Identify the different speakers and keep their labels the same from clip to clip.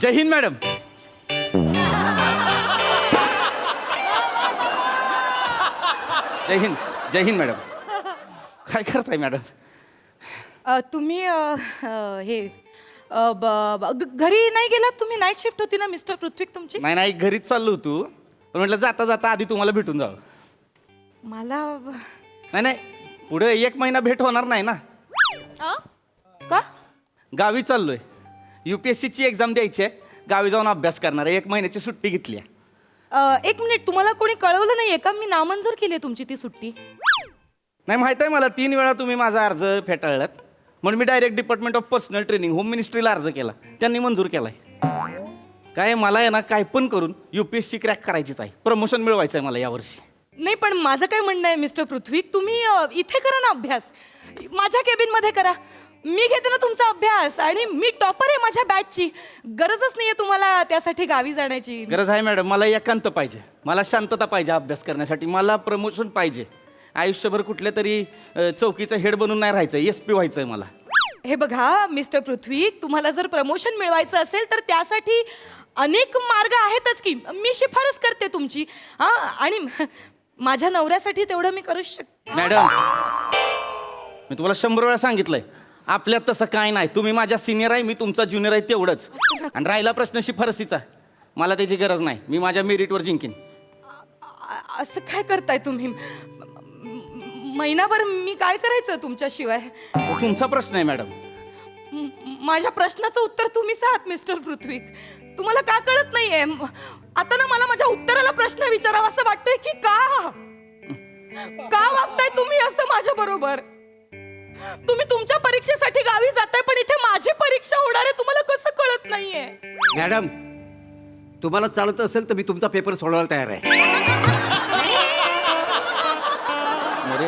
Speaker 1: जय Hind madam. जय हिंद. जय Hind madam. काय करताय madam?
Speaker 2: तुम्ही हे घरी नाही गेलात तुम्ही? नाईट शिफ्ट होती ना मिस्टर पृथ्वीक तुमची?
Speaker 1: नाही नाही, घरीच चाललो होतो, पण म्हटलं जाता जाता आधी तुम्हाला भेटून जावं.
Speaker 2: मला
Speaker 1: नाही नाही, पुढे 1 महिना भेट होणार नाही ना.
Speaker 2: का?
Speaker 1: गावी चाललोय, UPSCची एक्झाम द्यायची आहे, गावी जाऊन अभ्यास करणार आहे. 1 महिन्याची सुट्टी घेतली आहे.
Speaker 2: 1 मिनिट, तुम्हाला कोणी कळवलं नाहीये का? मी नामंजूर केली आहे तुमची ती सुट्टी.
Speaker 1: नाही, माहीत आहे मला. 3 वेळा तुम्ही माझा अर्ज फेटाळलात, म्हणून मी direct department of personnel training home मिनिस्ट्रीला अर्ज केला, त्यांनी मंजूर केलाय. काय मला आहे ना, काय पण करून UPSC क्रॅक करायचीच आहे, प्रमोशन मिळवायचं आहे मला यावर्षी.
Speaker 2: नाही, पण माझं काय म्हणणं आहे मिस्टर पृथ्वी, तुम्ही इथे करा ना अभ्यास, माझ्या केबिन मध्ये करा. मी घेते ना तुमचा अभ्यास आणि मी टॉपर आहे माझ्या बॅचची. गरजच नाहीये तुम्हाला त्यासाठी गावी जाण्याची.
Speaker 1: गरज आहे मॅडम, मला एकांत पाहिजे, मला शांतता पाहिजे अभ्यास करण्यासाठी, मला प्रमोशन पाहिजे. आयुष्यभर कुठल्या तरी चौकीचं हेड बनून नाही राहायचं, SP व्हायचं आहे मला.
Speaker 2: हे बघा मिस्टर पृथ्वी, तुम्हाला जर प्रमोशन मिळवायचं असेल तर त्यासाठी अनेक मार्ग आहेतच की. मी शिफारस करते तुमची. आणि माझ्या नवऱ्यासाठी तेवढं मी करूच शकते.
Speaker 1: मॅडम, मी तुम्हाला 100 वेळा सांगितलंय, आपल्यात तसं काय नाही. तुम्ही माझ्या सिनियर आहे, मी तुमचा ज्युनियर आहे, तेवढंच. आणि राहिला प्रश्न शिफारसीचा, मला त्याची गरज नाही, मी माझ्या मेरिटवर जिंकीन.
Speaker 2: असं काय करताय तुम्ही? महिनाभर मी काय करायचं तुमच्याशिवाय?
Speaker 1: तो तुमचा प्रश्न आहे मॅडम.
Speaker 2: माझ्या प्रश्नाचं उत्तर तुम्हीच आहात मिस्टर पृथ्वी. तुम्हाला का कळत नाहीये? आता ना मला माझ्या उत्तराला प्रश्न विचारावा असं वाटतोय की का वागताय तुम्ही असं माझ्या बरोबर? तुम्ही तुमच्या परीक्षेसाठी गावी जाताय, पण इथे माझी परीक्षा होणार आहे, तुम्हाला कसं कळत नाहीये?
Speaker 3: मॅडम, तुम्हाला चालत असेल तर मी तुमचा पेपर सोडवायला तयार आहे.
Speaker 1: अरे,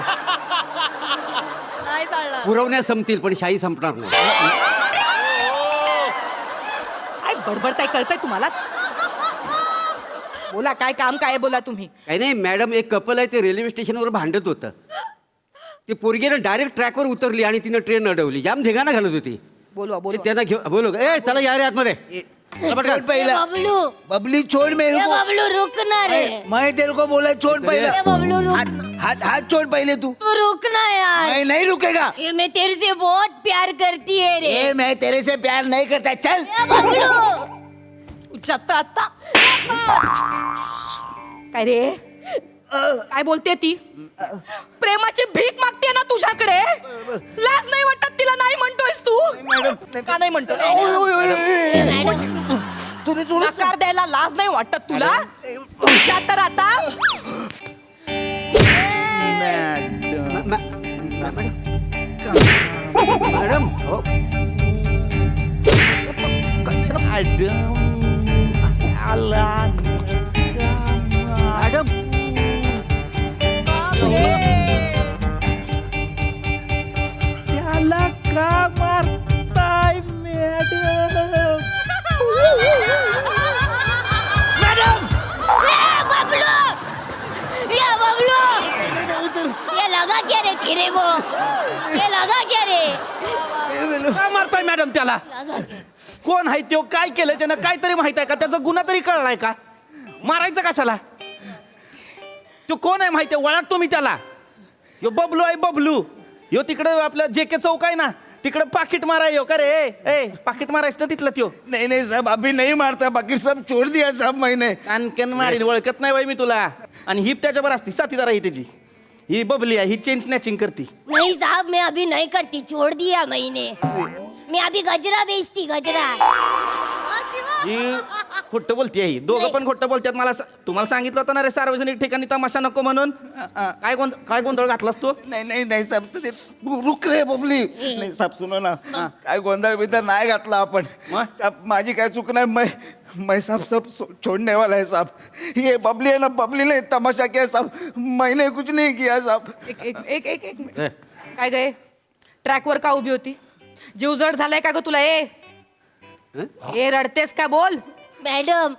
Speaker 2: नाही चालणार.
Speaker 3: पुरवण्या संपतील पण शाही संपणार नाही.
Speaker 2: काय बडबडताय, कळताय तुम्हाला? बोला, काय काम काय बोला तुम्ही.
Speaker 3: काही नाही मॅडम, एक कपल आहे, ते रेल्वे स्टेशनवर भांडत होतं. ती पोरगीनं डायरेक्ट ट्रॅकवर उतरली आणि तिनं ट्रेन अडवली. जाम धिंगाणा घालत होती.
Speaker 2: बोलवा
Speaker 3: ते
Speaker 2: बोलवा.
Speaker 3: त्यांना घेऊ बोलो, ए चला या रे आतमध्ये.
Speaker 4: छोड़ पहले
Speaker 5: बबलू,
Speaker 4: बबली छोड़ मेरे
Speaker 5: ये
Speaker 4: को.
Speaker 5: बबलू रुकना रे.
Speaker 4: मैं तेरे को बोला छोड़ पहले.
Speaker 5: ये बबलू रुक,
Speaker 4: हाथ हाथ छोड़ पहले तू.
Speaker 5: तू रुकना यार.
Speaker 4: मैं नहीं रुकेगा.
Speaker 5: ये मैं तेरे से बहुत प्यार करती है रे.
Speaker 4: ए मैं तेरे से प्यार नहीं करता. चल.
Speaker 5: ये बबलू,
Speaker 2: उच्चात आता काय रे? काय बोलते ती? प्रेमाची भीक मागते ना तुझ्याकडे. लाज नाही वाटत तिला? नाही म्हणतोयस तू? का नाही म्हणतोस?
Speaker 4: तूने तू
Speaker 2: नकार द्यायला लाज नाही वाटत तुला? तुझ्या तर आता
Speaker 3: मॅडम हो मॅडम,
Speaker 1: त्याला का मारताय मॅडम?
Speaker 5: ये बबलू, ये लगा क्या रे तेरे को? ये लगा क्या रे?
Speaker 1: का मारताय मॅडम त्याला?
Speaker 5: लगा क्या?
Speaker 1: कोण आहे तो? काय केलं त्यानं? काहीतरी माहित आहे का? त्याचा गुन्हा तरी कळलाय का? मारायचं कशाला? तो कोण आहे माहिती आहे? ओळखतो मी त्याला. यो बबलू आहे, बबलू. यो तिकडे आपलं JK चौक आहे ना, तिकडे पाकिट माराय यो. का रे? ए पाकिट मारायचं ना तिथलं त्यो.
Speaker 4: नहीं नहीं साहब, अभी नहीं मारता. बाकी सब छोड़ दिया साहब मैंने.
Speaker 1: कानकन मारीन, ओळखत नाही बाई मी तुला. आणि ही त्याच्यावर असती, साथीदार आहे त्याची. ही बबली आहे, ही चेन स्नॅचिंग करती.
Speaker 5: नहीं साहब, मैं अभी नहीं करती, छोड़ दिया मैंने. मैं अभी गजरा बेचती, गजरा.
Speaker 1: ही खोटं बोलती आहे. दोघं पण खोटं बोलतात. मला तुम्हाला सांगितलं होतं ना रे, सार्वजनिक ठिकाणी तमाशा नको म्हणून. काय गोंधळ घातलास तू?
Speaker 4: नहीं नहीं नहीं साहब, रुक रे बबली. नहीं साहब सुनो ना, काय गोंधळ बिंधळ नाही घातला आपण. साहब माझी काय चूक नाही. मैं साहब सब छोड़ने वाला है साहब. ये बबली है ना, बबली ने तमाशा किया साहब, मैंने कुछ नहीं किया साहब.
Speaker 2: एक मिनिट. काय गए ट्रॅकवर का उभी होती? जीव जड झालाय का ग तुला? ए रडतेस का? बोल.
Speaker 5: मैडम,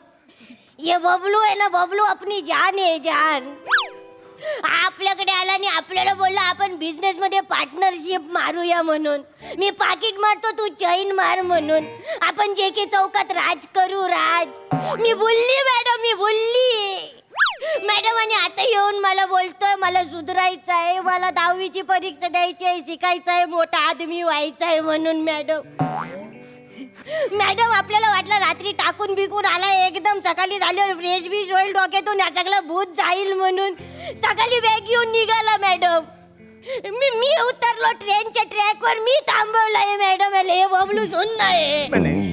Speaker 5: ये बबलू है ना, बबलू अपनी जान है, जान. आपल्याकडे आला आणि आपल्याला बोलला आपण बिझनेस मध्ये पार्टनरशिप मारूया म्हणून. मी पाकिट मारतो तू चैन मार म्हणून. आपण जे के चौकात राज करू राज. मी बोलली मॅडम, मी बोलली मॅडम. आणि आता येऊन मला बोलतोय मला सुधारायचं आहे, मला 10वीची परीक्षा द्यायची आहे, शिकायचं आहे, मोठा आदमी व्हायचा आहे म्हणून. मॅडम आपल्याला वाटलं रात्री टाकून बिकून आला एकदम, सकाळी झाल्यावर फ्रेश बिश होईल डोक्यातून, या सगळा भूत जाईल म्हणून सकाळी बॅग घेऊन निघाला मॅडम. मी उतरलो ट्रेनच्या ट्रॅकवर, मी थांबवलंय मॅडम. हे बबलू सुन नाही,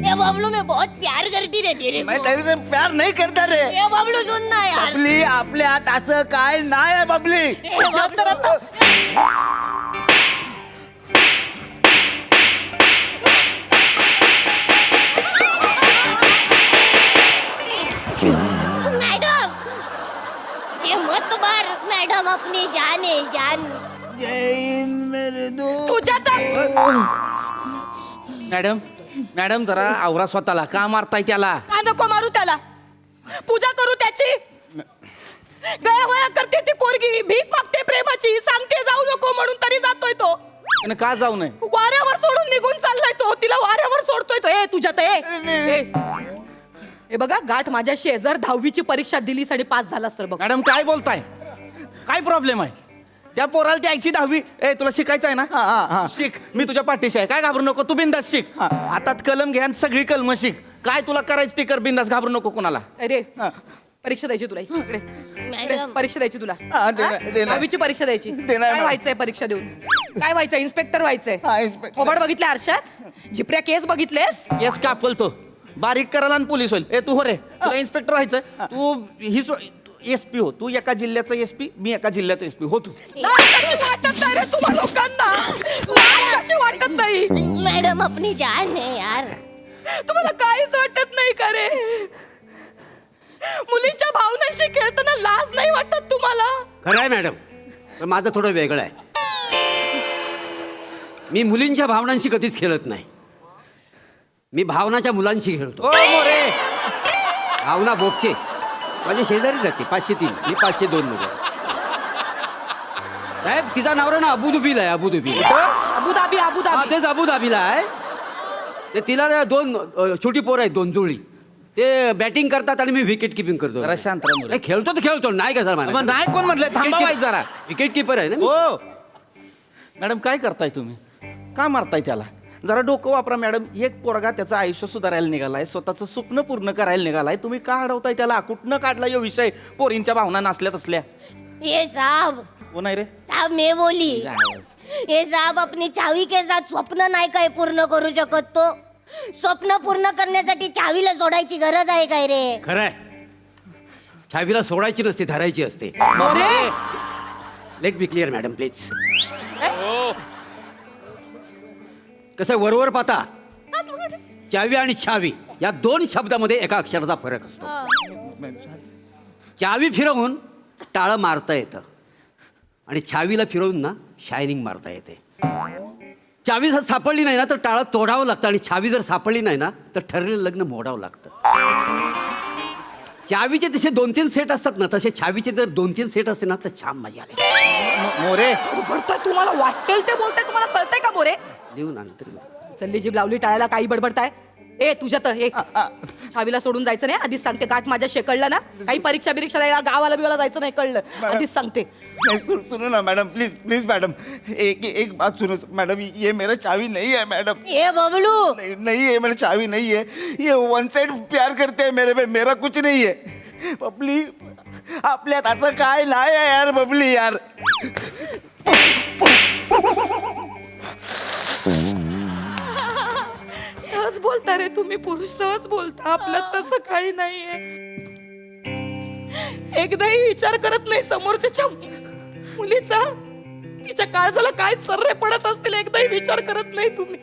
Speaker 5: ये बबलू मैं बहुत प्यार करती रे तेरे
Speaker 4: मैं
Speaker 5: को.
Speaker 4: तेरे से प्यार नहीं करता रे.
Speaker 5: ये बबलू सुन ना यार.
Speaker 4: बबली आपल्या हात असं काय नाही आहे बबली.
Speaker 2: शांत राहा.
Speaker 5: मैडम ये मत मार मैडम, अपनी जान है जान.
Speaker 4: जय हिंद मेरे दो.
Speaker 2: तुझ्या तर
Speaker 1: मॅडम मॅडम जरा आवरा स्वतःला. का मारताय त्याला?
Speaker 2: का नको मारू त्याला? पूजा करू त्याची? गया वया करते ती पोरगी, भीक मागते प्रेमाची, सांगते जाऊ नको म्हणून तरी जातोय तो.
Speaker 1: त्यानं का जाऊ नये?
Speaker 2: वाऱ्यावर सोडून निघून चाललाय तो. तिला वाऱ्यावर सोडतोय तो. तुझ्यात हे बघा गाठ माझ्याशी आहे. जर 10वीची परीक्षा दिली 5.5 झाला तर बघ.
Speaker 1: मॅडम काय बोलताय? काय प्रॉब्लेम आहे? त्या पोराला ती ऐकशी 10वी. तुला शिकायचं आहे
Speaker 4: हा, हा.
Speaker 1: ना? शिक. मी तुझ्या पाठीशी आहे. काय घाबरू नको. तू बिंदास शिक. हातात कलम घ्या आणि सगळी कलम शिक. काय तुला करायचं ते कर. बिंदास घाबरू नको कोणाला.
Speaker 2: अरे परीक्षा द्यायची तुला. इकडे.
Speaker 5: मॅडम.
Speaker 2: परीक्षा द्यायची तुला.
Speaker 4: हा, देणार, देणार.
Speaker 2: 10वीची परीक्षा द्यायची.
Speaker 4: देणार,
Speaker 2: काय
Speaker 4: मॅडम.
Speaker 2: व्हायचंय परीक्षा देऊन? काय व्हायचंय? इन्स्पेक्टर व्हायचंय.
Speaker 4: हा, इन्स्पेक्टर.
Speaker 2: थोबाड बघितले आरशात? झिपऱ्या केस बघितलेस?
Speaker 1: येस कापल तो. बारीक करायला आणि पोलीस होईल. तू हो रे. तुला इन्स्पेक्टर व्हायचं. तू ही एसपी हो. तू एका जिल्ह्याचा एसपी, मी एका जिल्ह्याचा एसपी हो. तू
Speaker 2: लाज कशी वाटत नाही रे तुम्हा लोकांना? लाज कशी वाटत नाही?
Speaker 5: मैडम अपनी जान है यार.
Speaker 2: तुम्हाला काहीच वाटत नाही का रे? मुलींच्या भावनांशी खेळताना लाज नाही वाटत तुम्हाला?
Speaker 3: खरं आहे मॅडम, पण माझं थोडं वेगळं आहे. मी मुलींच्या भावनांशी कधीच खेळत नाही. मी भावनाच्या मुलांशी खेळतो.
Speaker 1: ओ मोरे.
Speaker 3: भावना बोपचे माझे शेजारी राहते. 503, मी 502 मध्ये. साहेब तिचा नवरा ना अबुधाबीला आहे. अबुधाबीला.
Speaker 2: अबुधाबी
Speaker 3: हा
Speaker 2: अबुधाबी.
Speaker 3: तेच अबुधाबीला आहे. ते तिला ना 2 छोटी पोरं आहेत, 2 जुळी. ते बॅटिंग करतात आणि मी विकेट किपिंग करतो.
Speaker 1: जरा शांत राहा मुलं.
Speaker 3: नाही, खेळतो तर खेळतो, नाही का सर
Speaker 1: मग
Speaker 3: मला
Speaker 1: नाही कोण म्हटलंय? थांबवाय जरा.
Speaker 3: विकेट किपर आहे ना मी.
Speaker 1: हो मॅडम काय करताय तुम्ही? का मारताय त्याला? जरा डोकं वापरा मॅडम. एक पोरगा त्याचं आयुष्य सुधारायला निघालाय, स्वतःचं स्वप्न पूर्ण करायला निघालाय. तुम्ही का अडवताय त्याला? कुठनं काढला यो विषय? पोरींच्या भावना नसल्या तसल्या.
Speaker 5: ये साहब,
Speaker 1: हो नाही रे?
Speaker 5: साहब मैं बोली. ये साहब अपनी चावी के साथ स्वप्न नाही काय पूर्ण करू शकत तो? स्वप्न पूर्ण करण्यासाठी चावीला सोडायची गरज आहे काय रे?
Speaker 3: खरं आहे. चावीला सोडायची नसते, धरायची असते.
Speaker 2: अरे
Speaker 3: let be clear madam please. कसं आहे, वरवर पाहता चावी आणि छावी या 2 शब्दामध्ये एका अक्षराचा फरक असतो. चावी फिरवून टाळं मारता येतं आणि छावीला फिरवून ना शायनिंग मारता येते. चावी जर सापडली नाही ना तर टाळं तोडावं लागतं, आणि छावी जर सापडली नाही ना तर ठरलेलं लग्न मोडावं लागतं. चावीचे तसे 2-3 सेट असतात ना, तसे छावीचे जर 2-3 सेट असते ना तर छान मजा आली.
Speaker 1: मोरे
Speaker 2: बडबडताय तुम्हाला वाटेल ते बोलताय. तुम्हाला कळतंय का बोरे?
Speaker 3: लिहून आणलं तरी
Speaker 2: चल्ली जीभ लावली टाळायला काही बडबडताय. तुझ्यात छावीला सोडून जायचं नाही. आधीच सांगते. गाठ माझ्या शेकळलं ना, काही परीक्षा बिरीक्षा द्यायला गावाला बिवाला जायचं नाही, कळलं? आधीच सांगते.
Speaker 4: नहीं, सुनो ना मैडम, प्लीज प्लीज मैडम, एक बात सुनो मैडम. ये मेरा चावी नहीं है मैडम.
Speaker 5: ये बबलू
Speaker 4: नहीं है, मेरा चावी नहीं है. ये वन साइड प्यार करते हैं मेरे पे, मेरा कुछ नहीं है. बबली आपल्यात असं काय नाही आहे यार. बबली यार
Speaker 2: सहज बोलता रे तुम्ही पुरुष, सहज बोलता. आपल्यात तसं काही नाहीये. एकदाही विचार करत नाही समोरच्या मुलीचा. तिच्या काळजाला काय सर्रे पडत असतील एकदाही विचार करत नाही तुम्ही.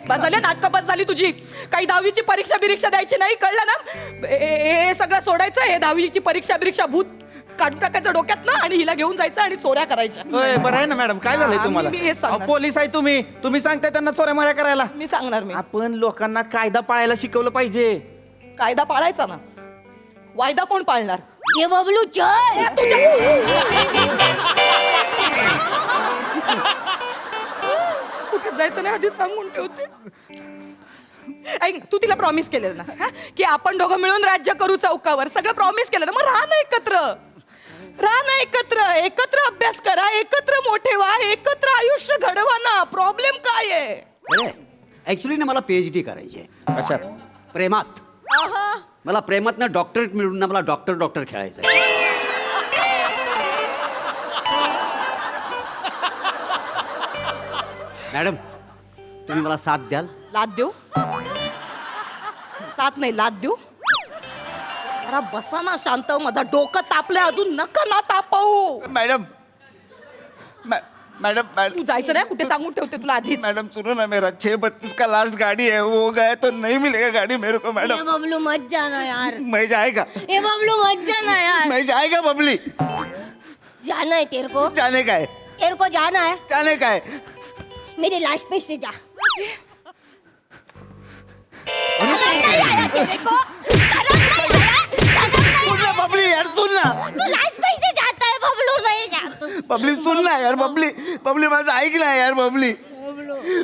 Speaker 2: बस झाली नाटकं, बस झाली तुझी. काही 10वीची परीक्षा बिरीक्षा द्यायची नाही, कळलं ना? हे सगळं सोडायचं. हे 10वीची परीक्षा बिरीक्षा भूत काढून टाकायचं डोक्यात ना, आणि हिला घेऊन जायचं आणि चोऱ्या करायच्या.
Speaker 1: होय, बरं आहे ना मॅडम. काय झालंय तुम्हाला?
Speaker 2: मी हेच सांगणार.
Speaker 1: अहो, पोलीस आहे तुम्ही. तुम्ही सांगताय त्यांना चोऱ्या माऱ्या करायला.
Speaker 2: मी सांगणार. मी
Speaker 1: आपण लोकांना कायदा पाळायला शिकवलं पाहिजे.
Speaker 2: कायदा पाळायचा ना. वायदा कोण पाळणार?
Speaker 5: ये बबलू चल.
Speaker 2: कुठे जायचं नाही आधी सांगून ठेवते. ऐक ना, तू तिला प्रॉमिस केलेलं ना हा? की आपण दोघं मिळून राज्य करू चौकावर. सगळं प्रॉमिस केलं ना, मग राहा ना एकत्र. राहा ना एकत्र, एकत्र अभ्यास करा, एकत्र मोठे व्हा, एकत्र आयुष्य घडवा ना. प्रॉब्लेम काय आहे?
Speaker 3: ऍक्च्युली ना मला PhD करायची आहे
Speaker 1: कशात?
Speaker 3: प्रेमात. मला प्रेमात ना डॉक्टरेट मिळून ना मला डॉक्टर खेळायचं आहे. मॅडम तुम्ही मला साथ द्याल?
Speaker 2: लाद देऊ? साथ नाही, लाद देऊ. जरा बसा ना शांत. माझं डोकं तापलंय अजून. नका ना तापवू.
Speaker 4: मैडम मैडम
Speaker 2: तू जायचं नाही कुठे, सांगून ठेवते तुला आधीच.
Speaker 4: मैडम सुनो ना, मेरा 6:32 का लास्ट गाड़ी है, वो गए तो नहीं मिलेगा गाड़ी मेरे को
Speaker 5: ये
Speaker 4: मैडम.
Speaker 5: बबलू मत जाना यार.
Speaker 4: मैं जाएगा,
Speaker 5: ये बबलू मत जाना यार.
Speaker 4: मैं जाएगा बबली.
Speaker 5: जाना है तेरे को.
Speaker 4: जाने का है,
Speaker 5: तेरे को जाना है.
Speaker 4: जाने का है.
Speaker 5: मेरी लाश पे से जा. शर्म नहीं आया तेरे को? शर्म नहीं आया? शर्म नहीं
Speaker 4: सुन ना बबली यार, सुन ना.
Speaker 5: तू लाश पे से जाता है, बबलू नहीं जाता.
Speaker 4: बबली सुन ना यार, बबली माझं ऐक ना यार बबली.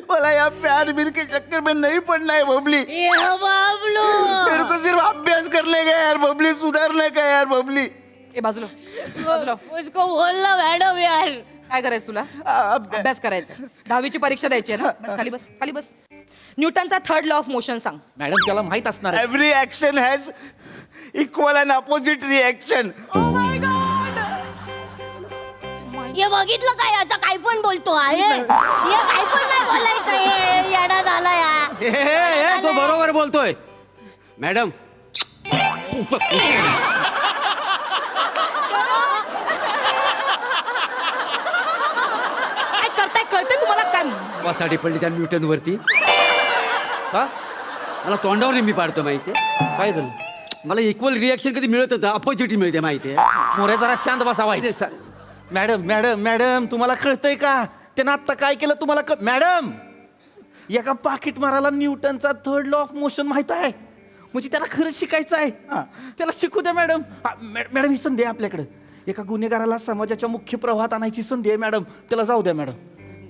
Speaker 4: मला या प्यार बिल के चक्कर में नहीं पड़ना है बबली.
Speaker 5: ये बबलू.
Speaker 4: मेरे को सिर्फ अभ्यास करने का है यार बबली, सुधारने का है यार बबली.
Speaker 2: ए बाजूला, बाजूला.
Speaker 5: उसको बोलना मैडम यार.
Speaker 2: काय करायचं तुला? अभ्यास करायचा. 10वीची परीक्षा द्यायची आहे ना. बस खाली बस, खाली बस. न्यूटनचा 3rd लॉ ऑफ मोशन सांग.
Speaker 1: मॅडम त्याला माहित असणार आहे.
Speaker 4: Every action has equal and opposite reaction.
Speaker 5: ये बघितलं काय, याचा काय पण बोलतो आहे. हे काय पण नाही बोलायचं. हे येडा झाला यार.
Speaker 3: तो बरोबर बोलतोय मॅडम.
Speaker 2: काय करताय कळतंय तुम्हाला काय?
Speaker 3: वासाठी पडली त्या न्यूटन वरती.
Speaker 1: का?
Speaker 3: मला तोंडावर नेहमी पाडतो माहितीये.
Speaker 1: काय झालं?
Speaker 3: मला इक्वल रिॲक्शन कधी मिळत होतं, अपोजिट मिळते माहितीये.
Speaker 1: मोरे जरा शांत बसावाय. मॅडम मॅडम मॅडम तुम्हाला कळतंय का त्यानं आत्ता काय केलं तुम्हाला मॅडम एका पाकिट मारायला न्यूटनचा 3rd लॉ ऑफ मोशन माहित आहे. म्हणजे त्याला खरंच शिकायचं आहे. त्याला शिकू द्या मॅडम. मॅडम ही संधी आहे आपल्याकडे. एका गुन्हेगाराला समाजाच्या मुख्य प्रवाहात आणायची संधी आहे मॅडम. त्याला जाऊ द्या मॅडम.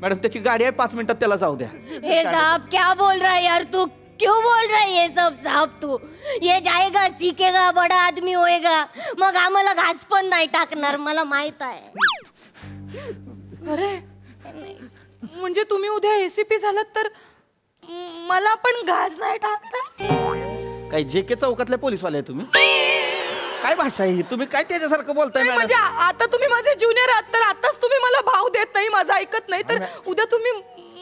Speaker 1: मॅडम त्याची गाडी आहे, 5 मिनिटात त्याला जाऊ द्या.
Speaker 5: हे साहब क्या बोल रहा है यार तू? क्यों बोल रहा है ये सब साहब तू? ये जाएगा, सीखेगा, बड़ा आदमी होएगा, मग आम्हाला घास पण नाही टाकणार. मला माहित आहे.
Speaker 2: अरे म्हणजे तुम्ही उद्या ACP झालात तर मला पण घास नाही टाकणार?
Speaker 1: काय JK चौकातले पोलीसवाले आहे तुम्ही? काय भाषा आहे ही? तुम्ही काय त्याच्यासारखं बोलताय
Speaker 2: नाही, म्हणजे
Speaker 1: मॅडम?
Speaker 2: आता तुम्ही माझे ज्युनियर आहात तर आताच तुम्ही मला भाव देत नाही, माझं ऐकत नाही, तर उद्या तुम्ही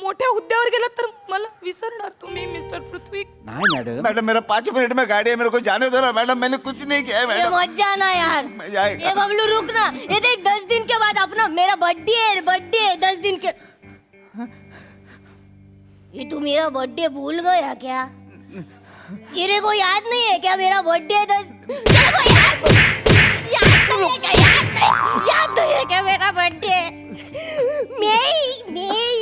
Speaker 2: मोठ्या हुद्द्यावर गेलात तर मला विसरणार तुम्ही मिस्टर पृथ्वी.
Speaker 1: नाही मॅडम.
Speaker 4: मैडम मेरा 5 मिनट में गाड़ी है, मेरे को जाने दो ना मैडम. मैंने कुछ नहीं किया है
Speaker 5: ये
Speaker 4: मैडम.
Speaker 5: मत जाना यार.
Speaker 4: मैं जाएगा.
Speaker 5: ये बबलू रुक ना. ये देख 10 दिन के बाद अपना मेरा बर्थडे है 10 दिन के. ये तू मेरा बर्थडे भूल गया क्या? तेरे को याद नहीं है क्या मेरा बर्थडे है? तेरे को याद नहीं है क्या? याद नहीं है क्या मेरा बर्थडे? मैं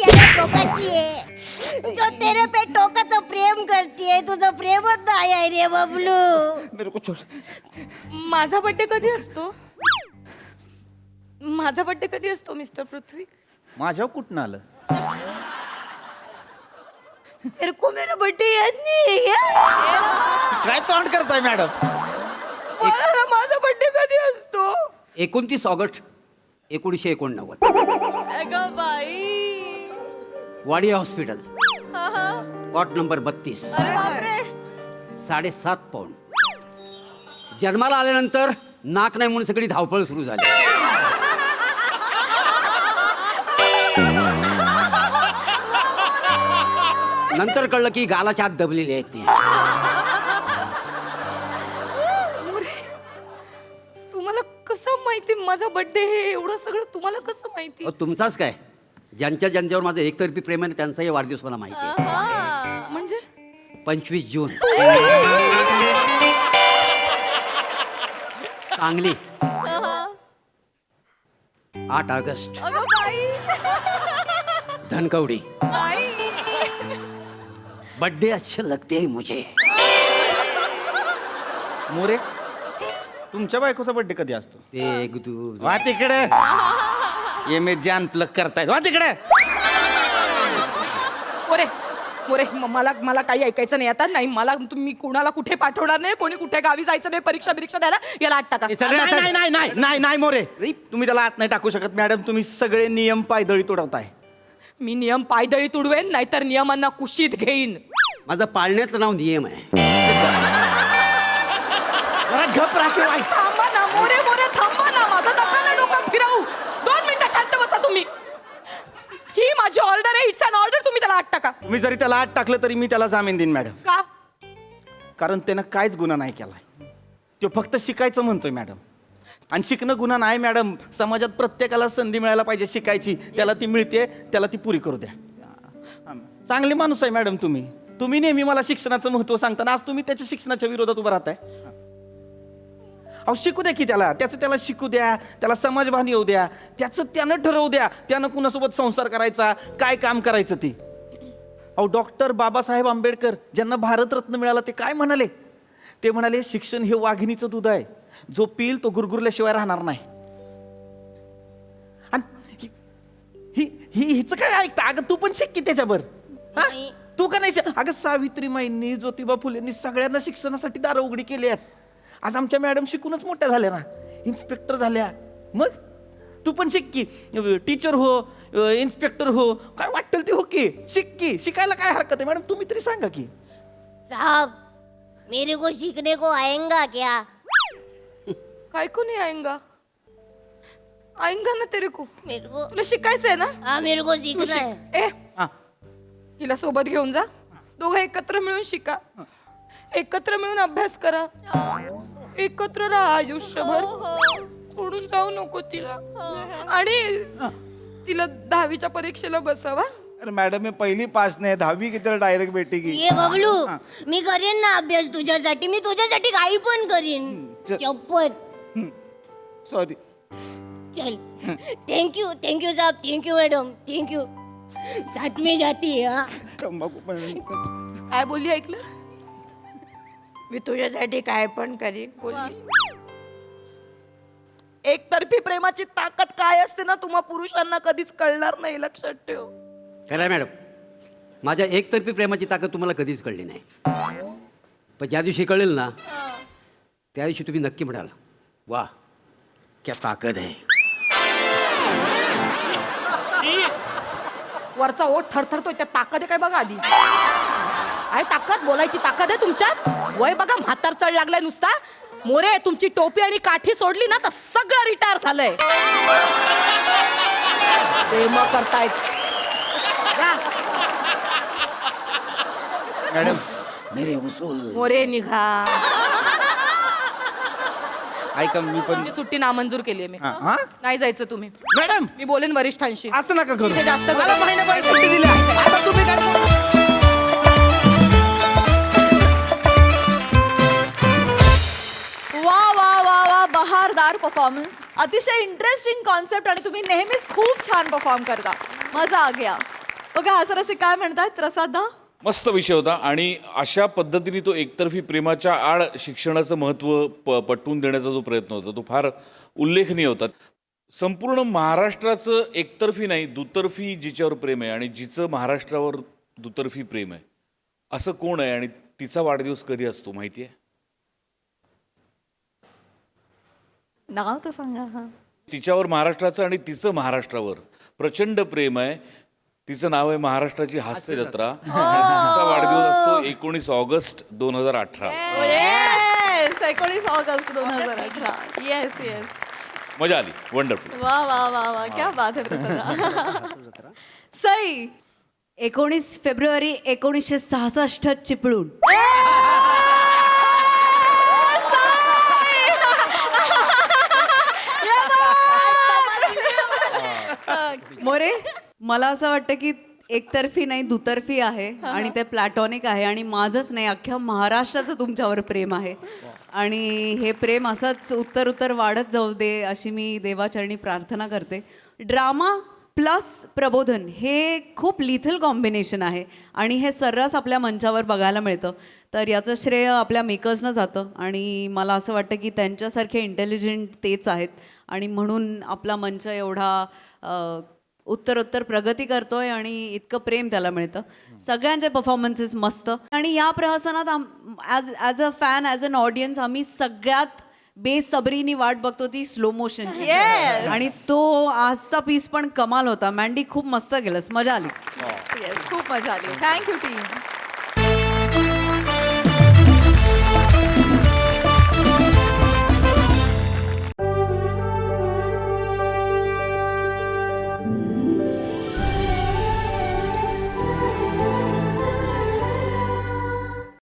Speaker 5: यार टोकाची है जो तेरे पे टोकाचं प्रेम करती है. तुझं प्रेमच नाही आहे रे बबलू.
Speaker 4: मेरे को छोड़.
Speaker 2: माझा बर्थडे कधी असतो? माझा बर्थडे कधी असतो मिस्टर पृथ्वी?
Speaker 1: माझ्यावर कुठं आलं?
Speaker 2: तेरे को मेरा बर्थडे याद नहीं है क्या?
Speaker 1: काय तोंड करताय मॅडम?
Speaker 2: बोला ना, माझा बर्थडे कधी असतो?
Speaker 3: 29 ऑगस्ट 1989
Speaker 2: अगं बाई.
Speaker 3: वाडी हॉस्पिटल, वॉर्ड नंबर 32.
Speaker 2: अरे बापरे.
Speaker 3: 7.5 पाऊंड. जन्माला आल्यानंतर नाक नाही म्हणून सगळी धावपळ सुरू झाली. नंतर कळलं की गालाच्या आत दबलेली आहेत ती.
Speaker 2: तुम्हाला कसं माहिती माझा बर्थडे हे एवढं सगळं तुम्हाला कसं माहिती?
Speaker 3: तुमचाच काय, ज्यांच्यावर माझं एकतर्फी प्रेम आहे त्यांचाही वाढदिवस मला माहिती आहे.
Speaker 2: म्हणजे
Speaker 3: 25 जून सांगली. 8 ऑगस्ट
Speaker 2: अगं बाई.
Speaker 3: धनकवडी.
Speaker 2: बाई.
Speaker 3: बर्थडे अच्छे लगते हैं मुझे.
Speaker 1: मोरे तुमच्या बायकोचा बर्थडे कधी असतो?
Speaker 3: ते
Speaker 1: वा तिकडे ये मी जान प्लग करतायत, वा तिकडे.
Speaker 2: मोरे मोरे मला काही ऐकायचं नाही आता. नाही, मला तुम्ही कुणाला कुठे पाठवणार नाही, कोणी कुठे गावी जायचं नाही, परीक्षा द्यायला. याला आत टाका.
Speaker 1: नाही नाही नाही नाही नाही मोरे, तुम्ही त्याला आत नाही टाकू शकत मॅडम. तुम्ही सगळे नियम पायदळी तोडवताय.
Speaker 2: मी नियम पायदळी तुडवेन, नाहीतर नियमांना कुशीत घेईन.
Speaker 3: माझं पाळण्याचं नाव नियम आहे.
Speaker 1: जरा गप राखीव आहे.
Speaker 2: थांबा ना मोरे मोरे, थांबा ना. माझा नका ना डोकं फिरवू. 2 मिनिटं शांत बसा तुम्ही. ही माझी ऑर्डर आहे, इट्स अन ऑर्डर. तुम्ही त्याला आत टाका.
Speaker 1: तुम्ही जरी त्याला आत टाकलं तरी मी त्याला जामीन देईन मॅडम.
Speaker 2: का?
Speaker 1: कारण त्यानं काहीच गुन्हा नाही केलाय. तो फक्त शिकायचं म्हणतोय मॅडम. आणि शिकणं गुन्हा नाही मॅडम. समाजात प्रत्येकाला संधी मिळायला पाहिजे शिकायची. त्याला ती मिळते, त्याला ती पुरी करू द्या. चांगले माणूस आहे मॅडम तुम्ही. तुम्ही नेहमी मला शिक्षणाचं महत्त्व सांगताना आज तुम्ही त्याच्या शिक्षणाच्या विरोधात उभं राहताय. अहो शिकू द्या की त्याला, त्याला शिकू द्या, त्याला समाजभान येऊ द्या, त्यानं ठरवू द्या त्यानं कुणासोबत संसार करायचा, काय काम करायचं ते. अहो डॉक्टर बाबासाहेब आंबेडकर ज्यांना भारतरत्न मिळाला ते काय म्हणाले? ते म्हणाले शिक्षण हे वाघिणीचं दूध आहे, जो पिल तो गुरगुरल्याशिवाय राहणार नाही. आणि हिचं काय ऐकतं? अगं तू पण शिक की त्याच्यावर. हा
Speaker 5: नाही.
Speaker 1: तू का नाही अगं सावित्रीमाईंनी ज्योतिबा फुलेंनी सगळ्यांना शिक्षणासाठी दारं उघडी केली आहेत. आज आमच्या मॅडम शिकूनच मोठ्या झाल्या ना, इन्स्पेक्टर झाल्या. मग तू पण शिक की, टीचर हो, इन्स्पेक्टर हो, काय वाटेल ते हो की. शिक की, शिकायला काय हरकत आहे मॅडम? तुम्ही तरी सांगा की.
Speaker 5: साहब, मेरे को सीखने को आएगा क्या?
Speaker 2: काय को नहीं आएगा? आएगा ना तेरे को.
Speaker 5: मेरे को,
Speaker 2: तुला शिकायचंय ना?
Speaker 5: हाँ मेरे को
Speaker 2: तू
Speaker 5: सीखना
Speaker 2: शिक.
Speaker 5: है.
Speaker 2: ए,
Speaker 1: हा
Speaker 2: हिला सोबत घेऊन जा. दोघं एकत्र मिळून शिका, एकत्र मिळून अभ्यास करा, एकत्र राहा आयुष्यभर. सोडून जाऊ नको तिला. आणि तिला 10वीच्या परीक्षेला बसवा.
Speaker 4: अरे मॅडम मी पहिली पास नाही, 10वी की तर डायरेक्ट भेटेगी.
Speaker 5: ये बबलू, मी करेन ना अभ्यास तुझ्यासाठी. मी तुझ्यासाठी काही पण करीन. चप्पल.
Speaker 4: सॉरी.
Speaker 5: चल. थँक्यू साहब, थँक्यू मैडम, थँक्यू. साथ में जाती है. हाँ.
Speaker 4: तंबाखू पण.
Speaker 2: काय बोलली ऐकलं? मी तुझ्यासाठी काय पण करीन बोलली. एकतर्फी प्रेमाची ताकद काय असते ना, तुम्हा पुरुषांना कधीच कळणार नाही, लक्षात ठेव.
Speaker 3: खरं मॅडम, माझ्या एकतर्फी प्रेमाची ताकद तुम्हाला कधीच कळली नाही. पण ज्या दिवशी कळेल ना त्या दिवशी तुम्ही नक्की म्हणाल वा क्या ताकद आहे.
Speaker 2: वरचा ओठ थरथरतोय, त्या ताकद आहे काय बघा आधी. आहे ताकद, बोलायची ताकद आहे तुमच्यात. वय बघा, म्हातार चढ लागलाय नुसता. मोरे, तुमची टोपी आणि काठी सोडली ना तर सगळं रिटायर झालंय. प्रेम करतायत. जा.
Speaker 1: मॅडम
Speaker 3: मेरे उसूल.
Speaker 2: मोरे निघा.
Speaker 1: ऐका मी पण
Speaker 2: तुमची सुट्टी नामंजूर केली आहे मी.
Speaker 1: हा
Speaker 2: नाही जायचं तुम्ही.
Speaker 1: मॅडम
Speaker 2: मी बोलेन वरिष्ठांशी.
Speaker 1: असं नका करू.
Speaker 2: इथे जास्त
Speaker 1: मला
Speaker 2: गरज-
Speaker 1: महिनाभर सुट्टी दिली. आता तुम्ही काय
Speaker 6: वा वा वा वा, बहारदार परफॉर्मन्स. अतिशय इंटरेस्टिंग कॉन्सेप्ट आणि तुम्ही नेहमीच खूप छान परफॉर्म करता. मजा आ गया. ओके, हसरसे काय म्हणतात प्रसादा?
Speaker 7: मस्त विषय होता आणि अशा पद्धतीने तो एकतर्फी प्रेमाच्या आड शिक्षणाचं महत्त्व पटवून देण्याचा जो प्रयत्न होता तो फार उल्लेखनीय होता. संपूर्ण महाराष्ट्राचं एकतर्फी नाही दुतर्फी जिच्यावर प्रेम आहे आणि जिचं महाराष्ट्रावर दुतर्फी प्रेम आहे असं कोण आहे आणि तिचा वाढदिवस कधी असतो माहिती आहे?
Speaker 6: नाव तर सांगा. हा,
Speaker 7: तिच्यावर महाराष्ट्राचं आणि तिचं महाराष्ट्रावर प्रचंड प्रेम आहे. तिचं नाव आहे महाराष्ट्राची हास्य जत्रा. तिचा वाढदिवस असतो 19 August 2018.
Speaker 6: Yes, 19 August 2018. Yes yes.
Speaker 7: मजा आली. वंडरफुल.
Speaker 6: वा वा वा वा, क्या बात है प्रसादा. सई.
Speaker 8: 19 फेब्रुवारी 1966 चिपळूण. मोरे, मला असं वाटतं की एकतर्फी नाही दुतर्फी आहे आणि ते प्लॅटॉनिक आहे आणि माझंच नाही अख्ख्या महाराष्ट्राचं तुमच्यावर प्रेम आहे आणि हे प्रेम असंच उत्तर उत्तर वाढत जाऊ दे अशी मी देवाचरणी प्रार्थना करते. ड्रामा प्लस प्रबोधन हे खूप लिथल कॉम्बिनेशन आहे आणि हे सर्रास आपल्या मंचावर बघायला मिळतं. तर याचं श्रेय आपल्या मेकर्सनं जातं आणि मला असं वाटतं की त्यांच्यासारखे इंटेलिजंट तेच आहेत आणि म्हणून आपला मंच एवढा उत्तरोत्तर प्रगती करतोय आणि इतकं प्रेम त्याला मिळतं. सगळ्यांचे परफॉर्मन्सेस मस्त आणि या प्रहसनात as a fan, as an audience आम्ही सगळ्यात बेसबरीने वाट बघतो ती स्लो मोशनची.
Speaker 6: Yes.
Speaker 8: आणि तो आजचा पीस पण कमाल होता. मँडी खूप मस्त केलंस, मजा आली.
Speaker 6: खूप मजा आली. Thank you team.